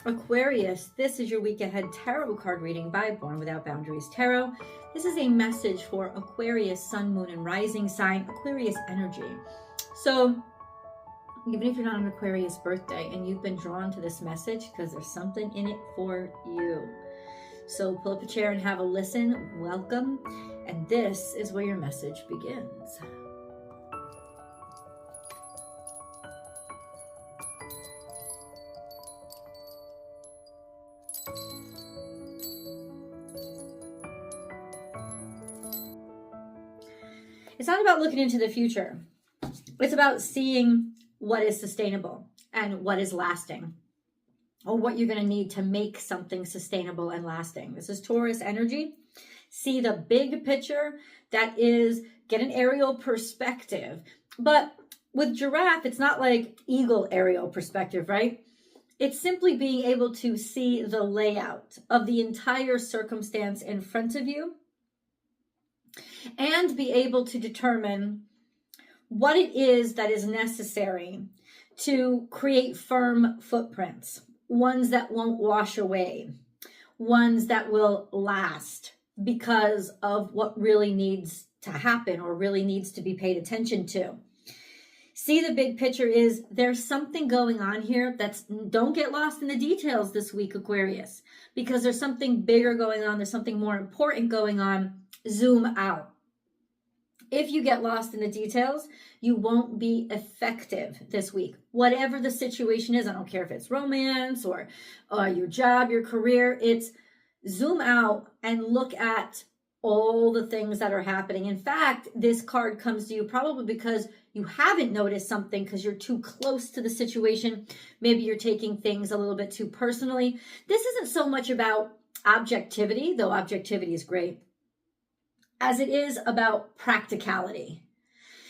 Aquarius, this is your week ahead tarot card reading by Born Without Boundaries Tarot. This is a message for Aquarius, sun, moon, and rising sign, Aquarius energy. So even if you're not an Aquarius birthday and you've been drawn to this message because there's something in it for you. So pull up a chair and have a listen. Welcome. And this is where your message begins. It's not about looking into the future. It's about seeing what is sustainable and what is lasting, or what you're going to need to make something sustainable and lasting. This is Taurus energy. See the big picture. That is, get an aerial perspective. But with giraffe, it's not like eagle aerial perspective, right? It's simply being able to see the layout of the entire circumstance in front of you and be able to determine what it is that is necessary to create firm footprints, ones that won't wash away, ones that will last because of what really needs to happen or really needs to be paid attention to. See, the big picture is there's something going on here don't get lost in the details this week, Aquarius, because there's something bigger going on. There's something more important going on. Zoom out. If you get lost in the details, you won't be effective this week. Whatever the situation is, I don't care if it's romance or your job, your career, it's zoom out and look at all the things that are happening. In fact, this card comes to you probably because you haven't noticed something because you're too close to the situation. Maybe you're taking things a little bit too personally. This isn't so much about objectivity, though objectivity is great, as it is about practicality.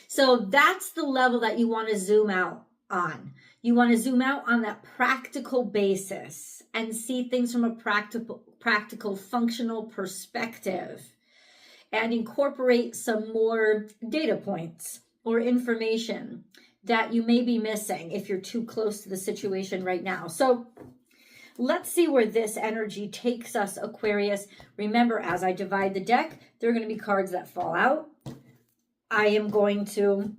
So that's the level that you want to zoom out on. You want to zoom out on that practical basis and see things from a practical, functional perspective and incorporate some more data points or information that you may be missing if you're too close to the situation right now. So let's see where this energy takes us, Aquarius. Remember, as I divide the deck, there are going to be cards that fall out. I am going to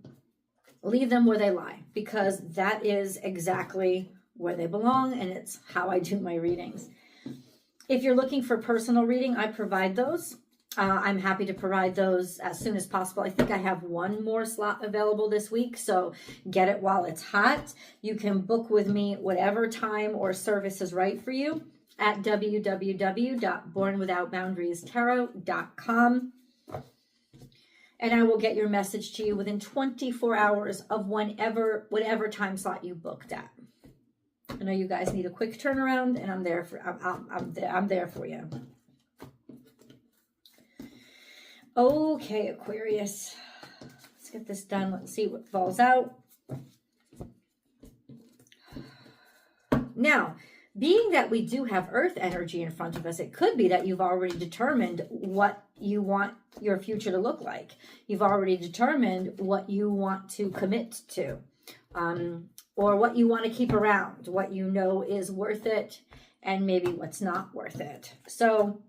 leave them where they lie because that is exactly where they belong, and it's how I do my readings. If you're looking for personal reading, I provide those. I'm happy to provide those as soon as possible. I think I have one more slot available this week, so get it while it's hot. You can book with me whatever time or service is right for you at www.bornwithoutboundariestarot.com. And I will get your message to you within 24 hours of whatever time slot you booked at. I know you guys need a quick turnaround, and I'm there for you. Okay, Aquarius, let's get this done. Let's see what falls out. Now, being that we do have Earth energy in front of us, it could be that you've already determined what you want your future to look like. You've already determined what you want to commit to, or what you want to keep around, what you know is worth it, and maybe what's not worth it. So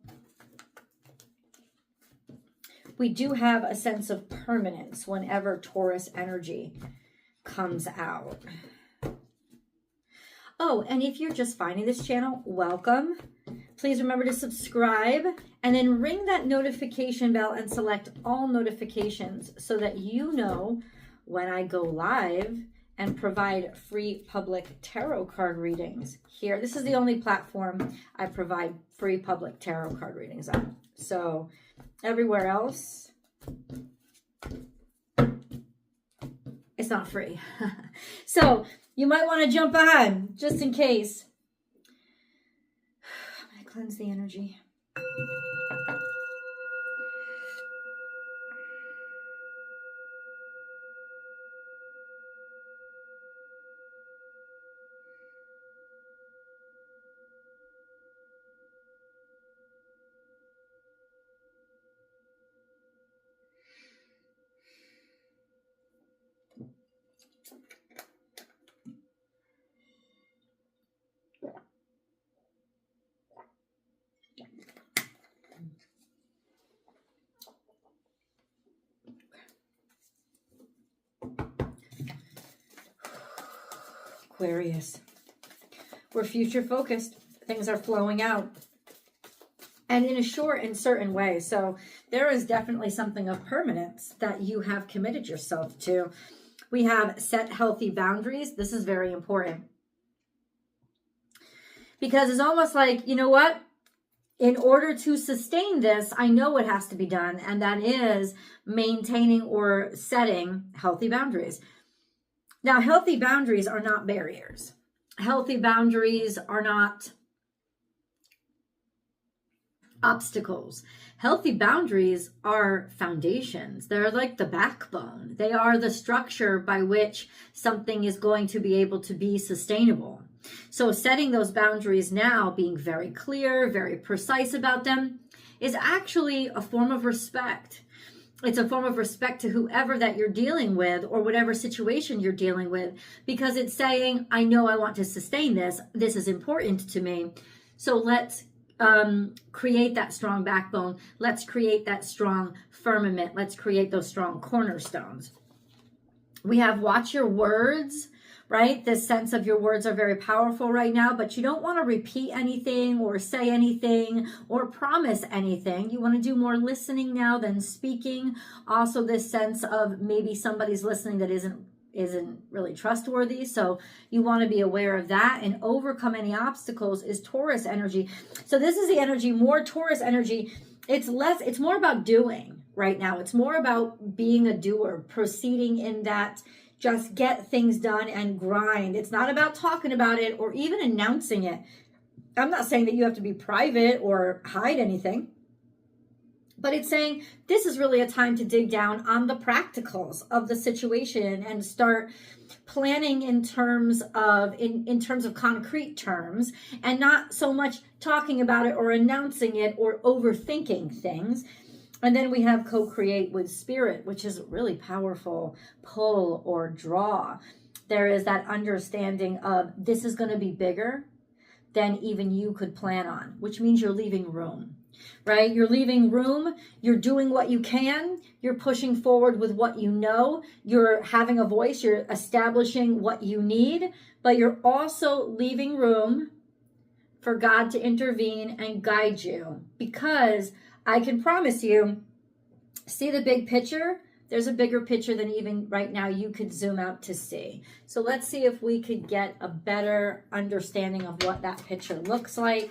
we do have a sense of permanence whenever Taurus energy comes out. Oh, and if you're just finding this channel, welcome. Please remember to subscribe and then ring that notification bell and select all notifications so that you know when I go live and provide free public tarot card readings here. This is the only platform I provide free public tarot card readings on. So everywhere else, it's not free. So you might want to jump on just in case. I'm going to cleanse the energy. Aquarius. We're future focused. Things are flowing out. And in a short and certain way. So there is definitely something of permanence that you have committed yourself to. We have set healthy boundaries. This is very important. Because it's almost like, you know what? In order to sustain this, I know what has to be done. And that is maintaining or setting healthy boundaries. Now, healthy boundaries are not barriers. Healthy boundaries are not obstacles. Healthy boundaries are foundations. They're like the backbone. They are the structure by which something is going to be able to be sustainable. So setting those boundaries now, being very clear, very precise about them, is actually a form of respect. It's a form of respect to whoever that you're dealing with or whatever situation you're dealing with, because it's saying, I know I want to sustain this. This is important to me. So let's create that strong backbone. Let's create that strong firmament. Let's create those strong cornerstones. We have watch your words, right? This sense of your words are very powerful right now, but you don't want to repeat anything or say anything or promise anything. You want to do more listening now than speaking. Also, this sense of maybe somebody's listening that isn't really trustworthy. So you want to be aware of that and overcome any obstacles is Taurus energy. So this is the energy, more Taurus energy. It's more about doing right now. It's more about being a doer, proceeding in that just get things done and grind. It's not about talking about it or even announcing it. I'm not saying that you have to be private or hide anything. But it's saying this is really a time to dig down on the practicals of the situation and start planning in terms of concrete terms, and not so much talking about it or announcing it or overthinking things. And then we have co-create with spirit, which is really powerful pull or draw. There is that understanding of this is going to be bigger than even you could plan on, which means you're leaving room. Right? You're leaving room. You're doing what you can. You're pushing forward with what you know. You're having a voice. You're establishing what you need, but you're also leaving room for God to intervene and guide you, because I can promise you, see the big picture? There's a bigger picture than even right now you could zoom out to see. So let's see if we could get a better understanding of what that picture looks like.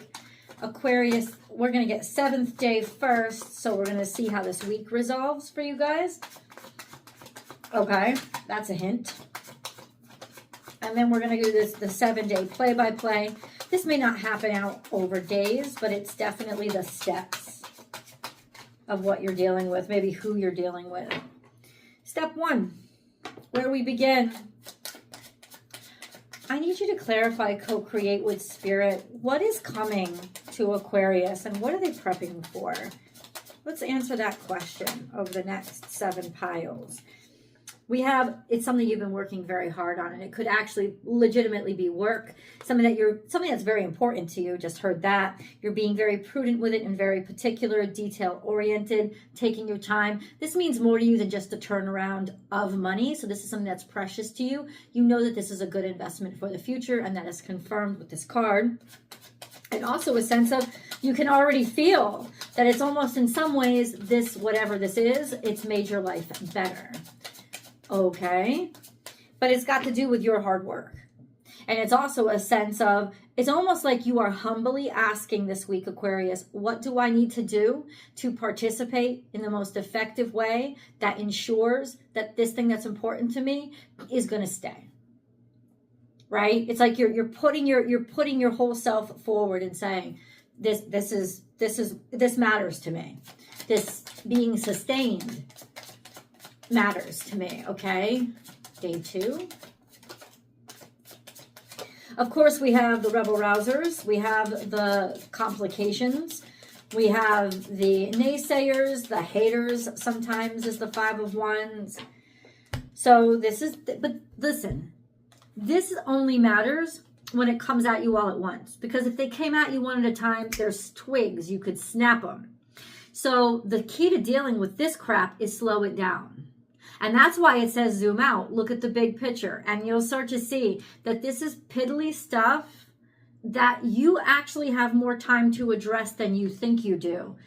Aquarius, we're going to get 7th day first, so we're going to see how this week resolves for you guys. Okay, that's a hint. And then we're going to do the 7-day play-by-play. This may not happen out over days, but it's definitely the steps of what you're dealing with, maybe who you're dealing with. Step 1, where we begin. I need you to clarify, co-create with spirit. What is coming to Aquarius and what are they prepping for? Let's answer that question over the next 7 piles. It's something you've been working very hard on, and it could actually legitimately be work. Something that's very important to you. Just heard that. You're being very prudent with it and very particular, detail oriented, taking your time. This means more to you than just a turnaround of money. So this is something that's precious to you. You know that this is a good investment for the future, and that is confirmed with this card. And also a sense of, you can already feel that it's almost in some ways, this, whatever this is, it's made your life better. Okay, but it's got to do with your hard work. And it's also a sense of, it's almost like you are humbly asking this week, Aquarius, what do I need to do to participate in the most effective way that ensures that this thing that's important to me is going to stay? Right? It's like you're putting your whole self forward and saying, this matters to me. This being sustained matters to me, okay? Day 2. Of course, we have the rebel rousers. We have the complications. We have the naysayers, the haters sometimes is the 5 of Wands. So but listen, this only matters when it comes at you all at once. Because if they came at you one at a time, there's twigs. You could snap them. So the key to dealing with this crap is slow it down. And that's why it says zoom out. Look at the big picture. And you'll start to see that this is piddly stuff that you actually have more time to address than you think you do.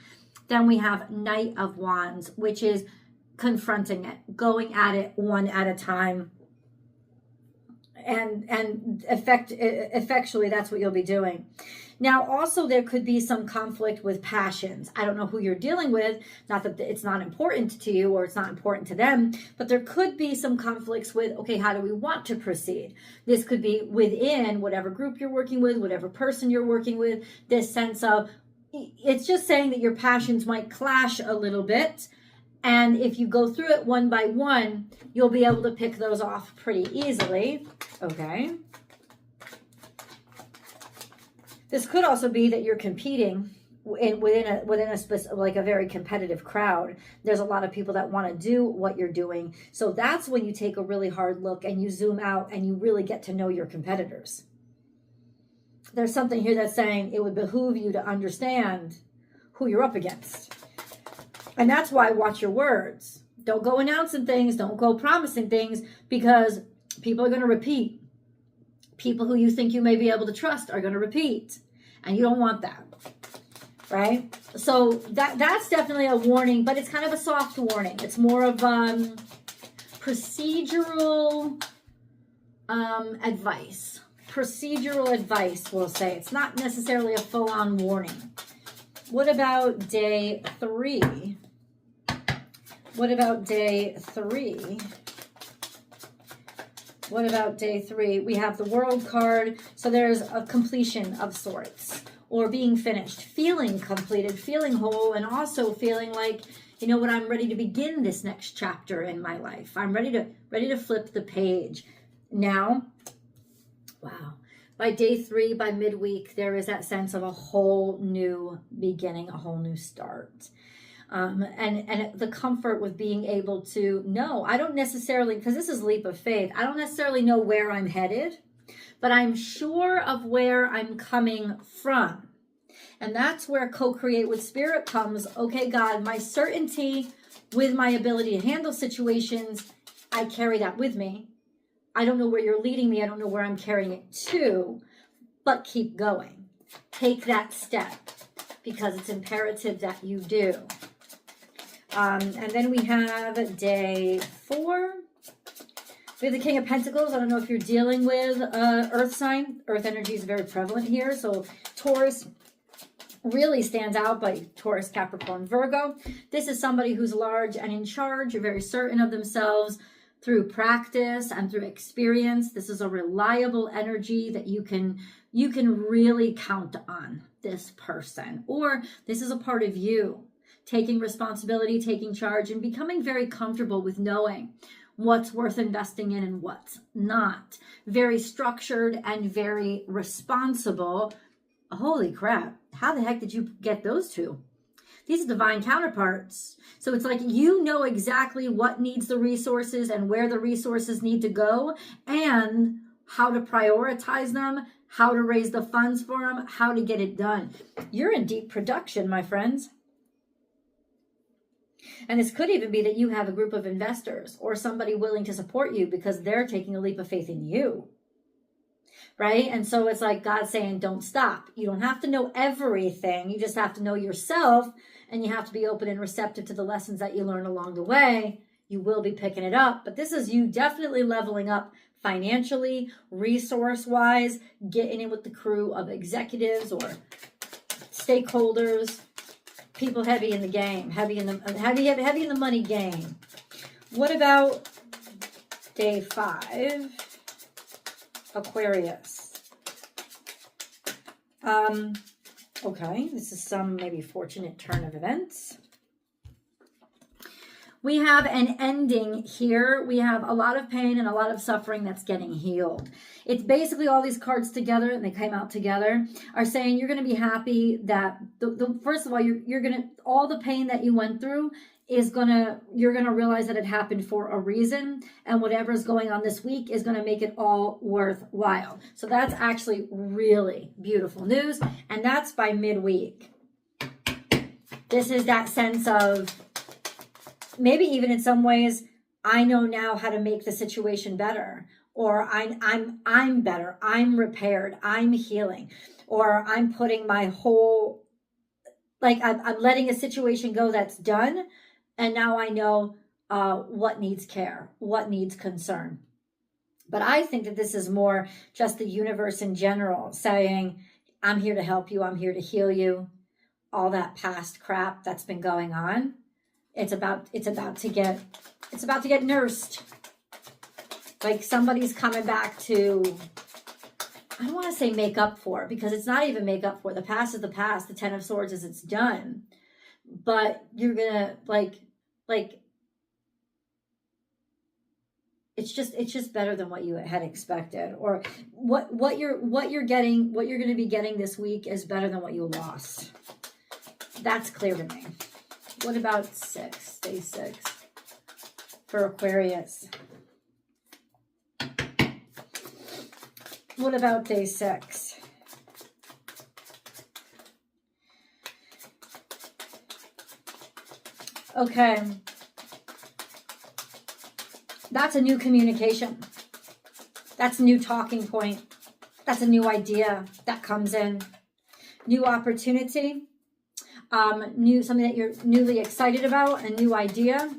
Then we have Knight of Wands, which is confronting it, going at it one at a time. And effectually, that's what you'll be doing. Now, also, there could be some conflict with passions. I don't know who you're dealing with. Not that it's not important to you or it's not important to them, but there could be some conflicts with, okay, how do we want to proceed? This could be within whatever group you're working with, whatever person you're working with, this sense of, it's just saying that your passions might clash a little bit. And if you go through it one by one, you'll be able to pick those off pretty easily. Okay. This could also be that you're competing within a specific, like a very competitive crowd. There's a lot of people that want to do what you're doing. So that's when you take a really hard look and you zoom out and you really get to know your competitors. There's something here that's saying it would behoove you to understand who you're up against. And that's why watch your words. Don't go announcing things. Don't go promising things, because people are going to repeat. People who you think you may be able to trust are going to repeat. And you don't want that. Right? So that's definitely a warning, but it's kind of a soft warning. It's more of procedural advice. Procedural advice, we'll say. It's not necessarily a full-on warning. What about day 3? What about day 3? What about day 3? We have the World card. So there's a completion of sorts, or being finished, feeling completed, feeling whole, and also feeling like, you know what, I'm ready to begin this next chapter in my life. I'm ready to flip the page. Now, wow. By day 3, by midweek, there is that sense of a whole new beginning, a whole new start. And the comfort with being able to know, I don't necessarily, because this is leap of faith, I don't necessarily know where I'm headed, but I'm sure of where I'm coming from. And that's where co-create with spirit comes. Okay, God, my certainty with my ability to handle situations, I carry that with me. I don't know where you're leading me. I don't know where I'm carrying it to, but keep going. Take that step, because it's imperative that you do. And then we have day 4. We have the King of Pentacles. I don't know if you're dealing with earth sign. Earth energy is very prevalent here. So Taurus really stands out by Taurus, Capricorn, Virgo. This is somebody who's large and in charge. You're very certain of themselves through practice and through experience. This is a reliable energy that you can really count on this person. Or this is a part of you. Taking responsibility, taking charge, and becoming very comfortable with knowing what's worth investing in and what's not. Very structured and very responsible. Holy crap. How the heck did you get those two? These are divine counterparts. So it's like you know exactly what needs the resources and where the resources need to go and how to prioritize them, how to raise the funds for them, how to get it done. You're in deep production, my friends. And this could even be that you have a group of investors or somebody willing to support you because they're taking a leap of faith in you. Right? And so it's like God saying, don't stop. You don't have to know everything. You just have to know yourself, and you have to be open and receptive to the lessons that you learn along the way. You will be picking it up. But this is you definitely leveling up financially, resource-wise, getting in with the crew of executives or stakeholders. People heavy in the game, heavy in the money game. What about day 5? Aquarius. Okay, this is some maybe fortunate turn of events. We have an ending here. We have a lot of pain and a lot of suffering that's getting healed. It's basically all these cards together, and they came out together, are saying you're going to be happy that, first of all, you're going to, all the pain that you went through you're going to realize that it happened for a reason, and whatever's going on this week is going to make it all worthwhile. So that's actually really beautiful news, and that's by midweek. This is that sense of, maybe even in some ways, I know now how to make the situation better, or I'm better, I'm repaired, I'm healing, or I'm putting my whole, like I'm letting a situation go that's done, and now I know what needs care, what needs concern. But I think that this is more just the universe in general saying, I'm here to help you, I'm here to heal you. All that past crap that's been going on, it's about to get nursed. Like somebody's coming back to, I don't want to say make up for, because it's not even make up for. The past is the past. The Ten of Swords is it's done. But you're gonna like it's just better than what you had expected, or what you're getting, what you're going to be getting this week is better than what you lost. That's clear to me. What about day 6 for Aquarius? What about day 6? Okay. That's a new communication. That's a new talking point. That's a new idea that comes in. New opportunity. Something that you're newly excited about, a new idea,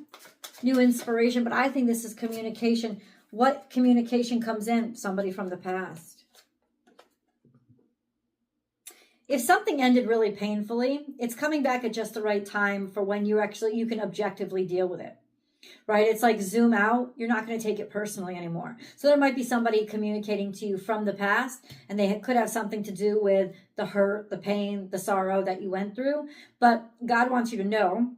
new inspiration. But I think this is communication. What communication comes in? Somebody from the past. If something ended really painfully, it's coming back at just the right time for when you can objectively deal with it. Right? It's like zoom out. You're not going to take it personally anymore. So there might be somebody communicating to you from the past, and they could have something to do with the hurt, the pain, the sorrow that you went through. But God wants you to know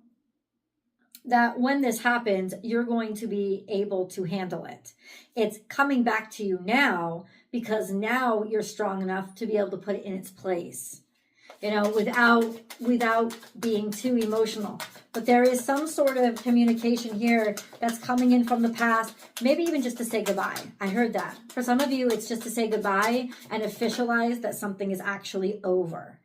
that when this happens, you're going to be able to handle it. It's coming back to you now, because now you're strong enough to be able to put it in its place, without being too emotional. But there is some sort of communication here that's coming in from the past, maybe even just to say goodbye. I heard that. For some of you, it's just to say goodbye and officialize that something is actually over,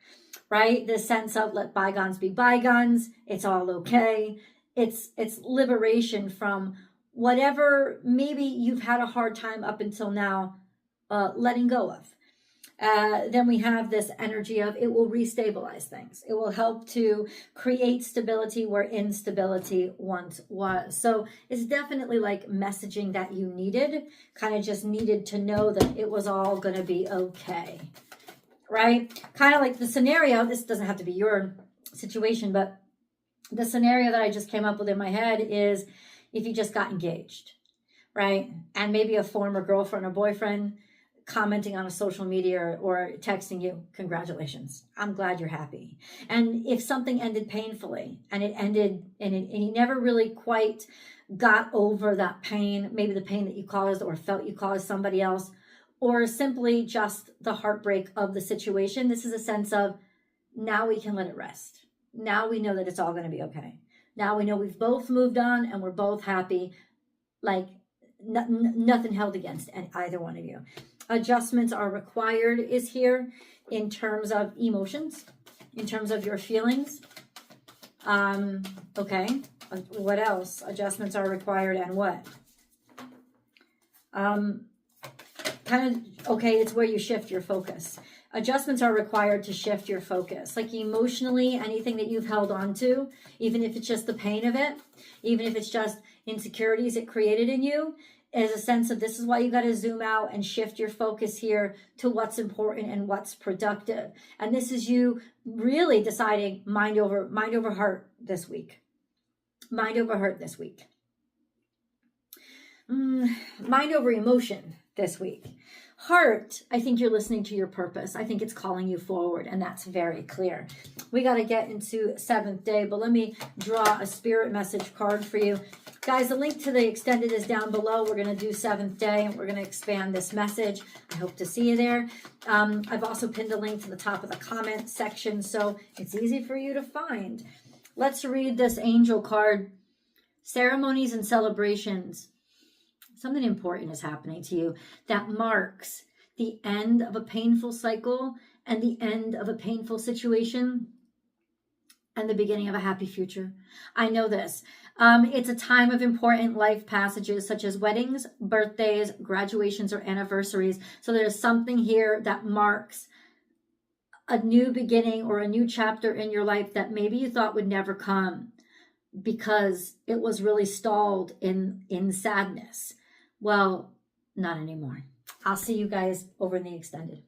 right? The sense of let bygones be bygones. It's all okay. It's liberation from whatever maybe you've had a hard time up until now letting go of. Then we have this energy of it will restabilize things. It will help to create stability where instability once was. So it's definitely like messaging that you needed, kind of just needed to know that it was all going to be okay, right? Kind of like the scenario, this doesn't have to be your situation, but the scenario that I just came up with in my head is if you just got engaged, right? And maybe a former girlfriend or boyfriend commenting on a social media or texting you, congratulations, I'm glad you're happy. And if something ended painfully and it ended and he never really quite got over that pain, maybe the pain that you caused or felt you caused somebody else, or simply just the heartbreak of the situation, this is a sense of now we can let it rest. Now we know that it's all going to be okay. Now we know we've both moved on and we're both happy, like nothing held against either one of you. Adjustments are required is here in terms of emotions, in terms of your feelings. Okay. What else? Adjustments are required and what? It's where you shift your focus. Adjustments are required to shift your focus. Like emotionally, anything that you've held on to, even if it's just the pain of it, even if it's just insecurities it created in you, is a sense of this is why you got to zoom out and shift your focus here to what's important and what's productive. And this is you really deciding mind over heart this week. Mind over heart this week. Mind over emotion this week. Heart, I think you're listening to your purpose. I think it's calling you forward, and that's very clear. We got to get into 7th day, but let me draw a spirit message card for you. Guys, the link to the extended is down below. We're going to do 7th day, and we're going to expand this message. I hope to see you there. I've also pinned a link to the top of the comment section, so it's easy for you to find. Let's read this angel card. Ceremonies and celebrations. Something important is happening to you that marks the end of a painful cycle and the end of a painful situation. and the beginning of a happy future. I know this. It's a time of important life passages such as weddings, birthdays, graduations, or anniversaries. So there's something here that marks a new beginning or a new chapter in your life that maybe you thought would never come because it was really stalled in sadness. Well, not anymore. I'll see you guys over in the extended.